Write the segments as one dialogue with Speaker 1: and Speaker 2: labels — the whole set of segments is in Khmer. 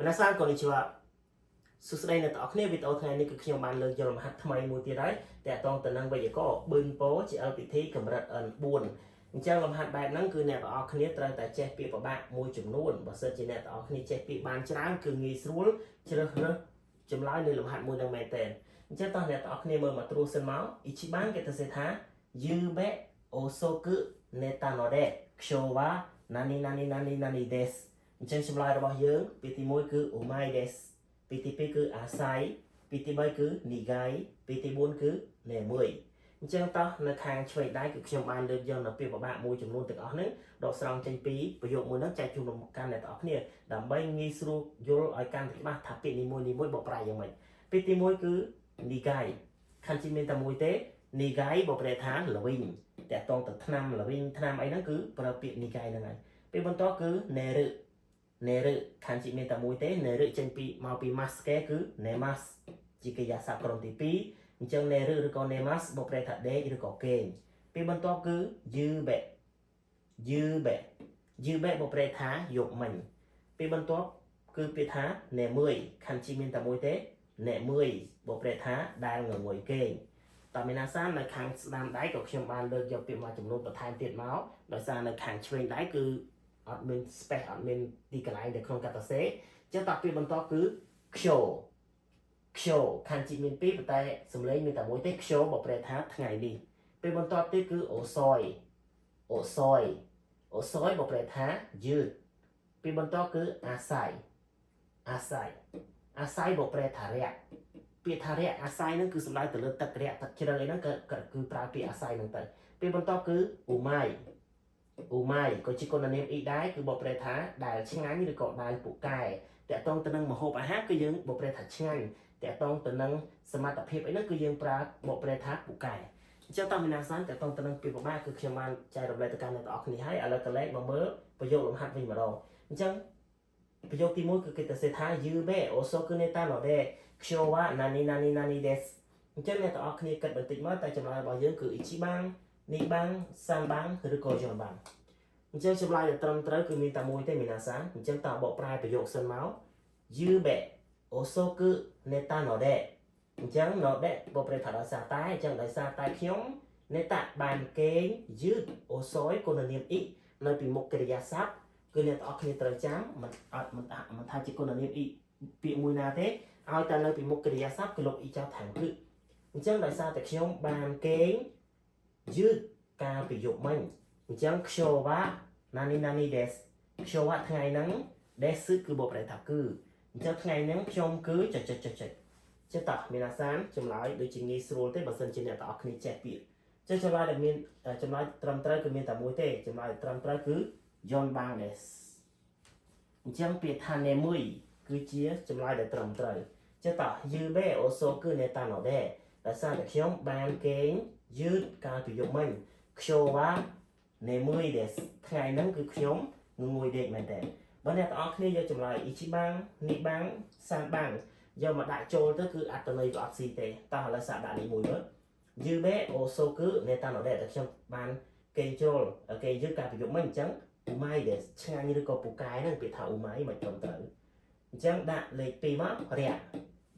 Speaker 1: 皆さんこんにちはสุดท้ายในต่อគ្នាវីដេអូថ្ងៃនេះគឺខ្ញុំបានលើកយកលំហាត់ថ្មីមួយទៀតហើយតែតងទៅនឹងវេយ្យាករណ៍ប៊ឺនពោជា LPT កម្រិត N4 អញ្ចឹងលំហាត់បែបហ្នឹងគឺអ្នកទាំងអស់គ្នាត្រូវតែចេះពាក្យពិបាកមួយចំនួនបើសិនជាអ្នកទាំងអស់គ្នាចេះពាក្យបានច្រើនគឺងាយស្រួលជ្រើសរើសចម្លើយនៃលំហាត់មួយហ្នឹងមែនទែនអញ្ចឹងតោះអ្នកទាំងអស់គ្នាមើលមកត្រួសសិនមកអ៊ីជីបានគេទៅសេថា Yube Osoku Netanode Kshowa Nani Nani Nani Nani Des អញ្ចឹងចម្លើយរបស់យើងពីទី1គឺ Omai Des ពីទី2គឺអាស័យពីទី3គឺនីហ្គាយពីទី4គឺនេមួយអញ្ចឹងតោះនៅខាងឆ្វេងដៃគឺខ្ញុំបានលើកយកនៅពាក្យពិបាកមួយចំនួនទាំងអស់ហ្នឹងដកស្រង់ចេញពីប្រយោគមួយហ្នឹងចែកជូនដល់កាន់អ្នកទាំងអស់គ្នាដើម្បីងាយស្រួលយល់ឲ្យកាន់តែច្បាស់ថាពាក្យនីមួយបកប្រែយ៉ាងម៉េចពាក្យទី1គឺនីហ្គាយខាងជិះមានតែមួយទេនីហ្គាយបកប្រែថាល្វីងតែតងទៅឆ្នាំល្វីងឆ្នាំអីហ្នឹងគឺប្រើពាក្យនីហ្គាយហ្នឹងហើយពេលបន្តគឺនេរឹនេរឹខាងជិះមានតែមួយទេនេរឹចេញពីមកពី mask គឺ nemas ជាកិរិយាសព្ទក្រុមទី2អញ្ចឹងនេរឹឬក៏ nemas បកប្រែថាដេកឬក៏គេងពេលបន្តគឺ yube yube បកប្រែថាយកមិញពេលបន្តគឺពាក្យថានេមួយខាងជិះមានតែមួយទេនេមួយបកប្រែថាដែលងងុយគេងតើមានអាសាននៅខាងស្ដាំដៃក៏ខ្ញុំបានលើកយកពាក្យមួយចំនួនបន្ថែមទៀតមកដោយសារនៅខាងឆ្វេងដៃគឺអត់មាន space អត់មានទីកន្លែងនៅក្នុងកាតាសេចឹងតើពាក្យបន្តគឺ ksho ខាងជីមាន2ប៉ុន្តែសំឡេងមានតែមួយទេ ksho បកប្រែថាថ្ងៃនេះពេលបន្តទៀតគឺ osoi បកប្រែថាយឺតពេលបន្តគឺអាស័យបកប្រែថារយៈពាក្យថារយៈអាស័យហ្នឹងគឺសំដៅទៅលើទឹករយៈទឹកជ្រៅអីហ្នឹងគឺប្រើពាក្យអាស័យហ្នឹងទៅពេលបន្តគឺ umai ក៏ជាគុណនាមអ៊ីដែរគឺបកប្រែថាដែលឆ្ងាញ់ឬក៏ដែលពូកែតកតងទៅនឹងម្ហូបអាហារគឺយើងបកប្រែថាឆ្ងាញ់តកតងទៅនឹងសមត្ថភាពអីហ្នឹងគឺយើងប្រើបកប្រែថាពូកែអញ្ចឹងតើមានអាសានតកតងទៅនឹងពាក្យពិបាកគឺខ្ញុំបានចែករំលែកទៅកាន់អ្នកទាំងអស់គ្នាហើយឥឡូវកលែងមកមើលប្រយោគលំហាត់វិញម្ដងអញ្ចឹងប្រយោគទី1គឺគេទៅសេថា Yube Osoku Netanode Kshowa Nani Nani Nani Des អញ្ចឹងអ្នកទាំងអស់គ្នាគិតបន្តិចមកតែចម្លើយរបស់យើងគឺ Ichiban Niban Sanban ឬក៏ Yonban អញ្ចឹងចម្លើយដែលត្រឹមត្រូវគឺមានតែមួយទេមានអាសានអញ្ចឹងតើបកប្រែប្រយោគសិនមក Yube Osoku Netanode អញ្ចឹង Node បកប្រែថាដោយសារតែអញ្ចឹងដោយសារតែខ្ញុំនេតាបានគេងយឺតអូសយគុណនាមអ៊ីនៅពីមុខកិរិយាសព្ទគឺអ្នកទាំងអស់គ្នាត្រូវចាំមិនថាជាគុណនាមអ៊ីពាក្យមួយណាទេឲ្យតែនៅពីមុខកិរិយាសព្ទគឺលុបអ៊ីចោលថែមគឺអញ្ចឹងដោយសារតែខ្ញុំបានគេងយឺតកាលពីយប់មិញអញ្ចឹង Kshowa Nani Des Kshowa ថ្ងៃហ្នឹង Des គឺបកប្រែថាគឺអញ្ចឹងថ្ងៃហ្នឹងខ្ញុំគឺចុចចេះតោះមានអាសានចម្លើយដូចជាងាយស្រួលទេបើសិនជាអ្នកទាំងអស់គ្នាចេះពាក្យចឹងចម្លើយដែលមានចម្លើយត្រឹមត្រូវគឺមានតែមួយទេចម្លើយត្រឹមត្រូវគឺ Yonban Des អញ្ចឹងពាក្យថានេមួយគឺជាចម្លើយដែលត្រឹមត្រូវចឹងតោះ Yube Osoku Netanode ដោយសារតែខ្ញុំបានគេងយឺតកាលពីយប់មិញ Kshowa Nemui Des ថ្ងៃហ្នឹងគឺខ្ញុំងងុយដេកមែនតើបើអ្នកទាំងអស់គ្នាយកចម្លើយ Ichiban Niban Sanban យកមកដាក់ចូលទៅគឺអត្ថន័យវាអត់ស៊ីទេតោះឥឡូវសាកដាក់នេះមួយមើល Yube Osoku Netanode តែខ្ញុំបានគេងជ្រុលគេយឺតកាលពីយប់មិញអញ្ចឹង Umai Des ឆ្ងាញ់ឬក៏ពូកែហ្នឹងពាក្យថា Umai មិនត្រឹមត្រូវអញ្ចឹងដាក់លេខ2មករយៈ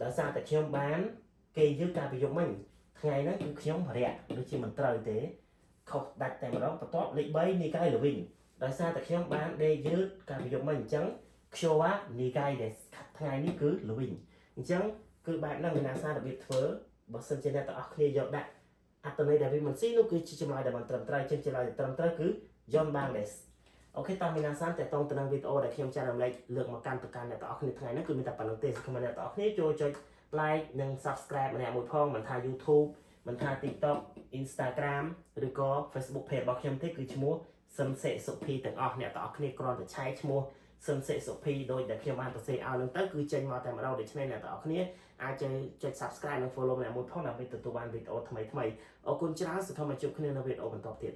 Speaker 1: ដោយសារតែខ្ញុំបានគេយឺតកាលពីយប់មិញថ្ងៃហ្នឹងគឺខ្ញុំរយៈដូចជាមិនត្រូវទេខុសដាច់តែម្ដងបន្ទាប់លេខ3នីកាយលវិញដោយសារតែខ្ញុំបានដេកយឺតកាលពីយប់មិញអញ្ចឹង Kshowa Nikai Des ថ្ងៃនេះគឺលវិញអញ្ចឹងគឺបែបហ្នឹងមានអាសារបៀបធ្វើបើសិនជាអ្នកទាំងអស់គ្នាយកដាក់អត្ថន័យដែលវាមិនស៊ីនោះគឺជាចម្លើយដែលមិនត្រឹមត្រូវចឹងចម្លើយដែលត្រឹមត្រូវគឺ Yonban Des អូខេតោះមានអាសានតែតងទៅនឹងវីដេអូដែលខ្ញុំចែករំលែកលើកមកកាន់ទៅកាន់អ្នកទាំងអស់គ្នាថ្ងៃនេះគឺមានតែប៉ុណ្្នឹងទេសខ្ញុំអ្នកទាំងអស់គ្នាចូលចុច like និង subscribe ម្នាក់មួយផងមិនថា YouTube មិនថា TikTok Instagram ឬក៏ Facebook page របស់ខ្ញុំទេគឺឈ្មោះសឹមសេសុភីទាំងអស់អ្នកទាំងអស់គ្នាគ្រាន់តែឆែកឈ្មោះសឹមសេសុភីដោយដែលខ្ញុំបានសរសេរឲ្យនឹងទៅគឺចេញមកតែម្ដងដូច្នេះអ្នកទាំងអស់គ្នាអាចចុច subscribe និង follow ម្នាក់មួយផងដើម្បីទទួលបានវីដេអូថ្មីអរគុណច្រើនសូមជួបគ្នានៅវីដេអូបន្តទៀត